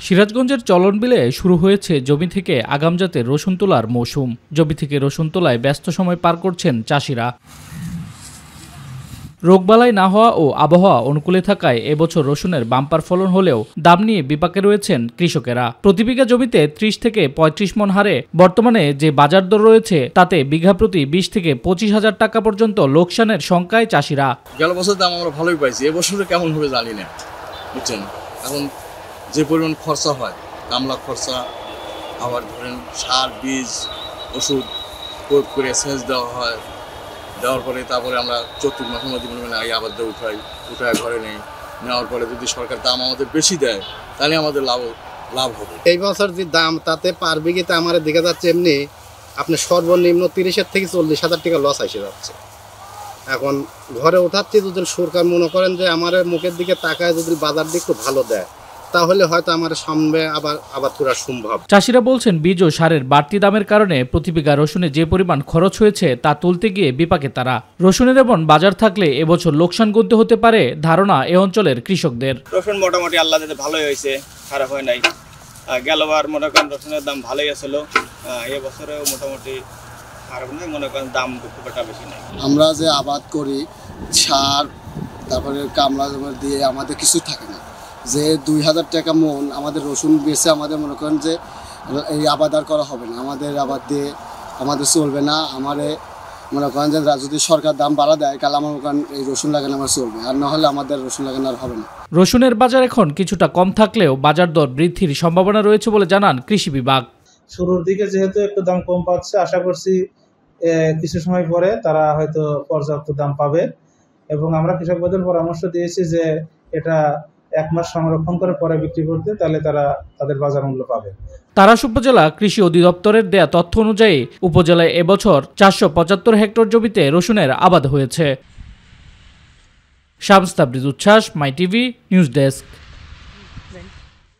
সিরাজগঞ্জের চলনবিলে শুরু হয়েছে জমি থেকে আগাম জাতের রসুন তোলার মৌসুম। জমি থেকে রসুন তোলায় ব্যস্ত সময় পার করছেন চাষিরা। রোগবালাই না হওয়া ও আবহাওয়া অনুকূলে থাকায় এবছর রসুনের বাম্পার ফলন হলেও দাম নিয়ে বিপাকে রয়েছেন কৃষকেরা। প্রতি বিঘা জমিতে ৩০ থেকে ৩৫ মণ হারে বর্তমানে যে বাজার দর রয়েছে তাতে বিঘা প্রতি ২০ থেকে ২৫ হাজার টাকা পর্যন্ত লোকসানের শঙ্কায় চাষিরা। গেল বছর দাম আমরা ভালোই পাইছি, এবছরে কেমন হবে জানি না, বুঝছেন। এখন যে পরিমাণ খরচা হয়, কামলা খরচা, আবার ধরেন সার বীজ ওষুধ প্রয়োগ করে সেচ দেওয়া হয়, দেওয়ার পরে তারপরে আমরা চতুর্থ মাসের মধ্যে আবার উঠায় ঘরে নেই, নেওয়ার পরে যদি সরকার দাম আমাদের বেশি দেয় তাহলে আমাদের লাভ হবে। এই বছর যে দাম তাতে পার বিঘিতে আমার দেখা যাচ্ছে এমনি আপনার সর্বনিম্ন ৩০ থেকে ৪০ হাজার টাকা লস এসে যাচ্ছে। এখন ঘরে ওঠাচ্ছি যদি সরকার মনে করেন যে আমার মুখের দিকে তাকায় যদি বাজার দিক একটু ভালো দেয় তাহলে হয়তো আমার সামনে আবার করা সম্ভব। চাষিরা বলছেন বীজ ও সারের বাড়তি দামের কারণে প্রতি বিঘা রসুনে যে পরিমাণ খরচ হয়েছে তা তুলতে গিয়ে বিপাকে তারা। রসুনের এমন বাজার থাকলে এবছর লোকসান গুনতে হতে পারে ধারণা এ অঞ্চলের কৃষকদের। রসুন মোটামুটি আল্লাহ দিতে ভালোই হয়েছে, খারাপ হয় নাই। গেলবার মনে করেন রসুনের দাম ভালোই আসলো, এবছরেও মোটামুটি খারাপ নয়, মনে করেন দাম খুব একটা বেশি নাই। আমরা যে আবাদ করি সার তারপরে কামলা দিয়ে আমাদের কিছু থাকে না, যে ২,০০০ টাকা মন আমাদের রসুন বেচে আমাদের মনে করেন যে এই আবাদ আর করা হবে না, আমাদের আবাদ দিয়ে আমাদের চলবে না। আমাদের মনে করেন যে যদি সরকার দাম বাড়া দেয় তাহলে আমার মনে করেন এই রসুন লাগানো আমার চলবে, আর না হলে আমাদের রসুন লাগানো আর হবে না। রসুনের বাজার এখন কিছুটা কম থাকলেও বাজার দর বৃদ্ধির সম্ভাবনা রয়েছে বলে জানান কৃষি বিভাগ। শুরুর দিকে যেহেতু একটু দাম কম পাচ্ছে, আশা করছি কিছু সময় পরে তারা হয়তো পর্যাপ্ত দাম পাবে, এবং আমরা কৃষকদের পরামর্শ দিয়েছি যে এটা ১ মাস সংরক্ষণ করে পরে বিক্রি করতে, তাহলে তারা তাদের বাজার মূল্য পাবে। তারাস উপজেলা কৃষি অধিদপ্তরের দেয়া তথ্য অনুযায়ী উপজেলায় এবছর ৪৭৫ হেক্টর জমিতে রসুনের আবাদ হয়েছে। শামস তাবরিজ উচ্ছ্বাস, মাই টিভি নিউজ ডেস্ক।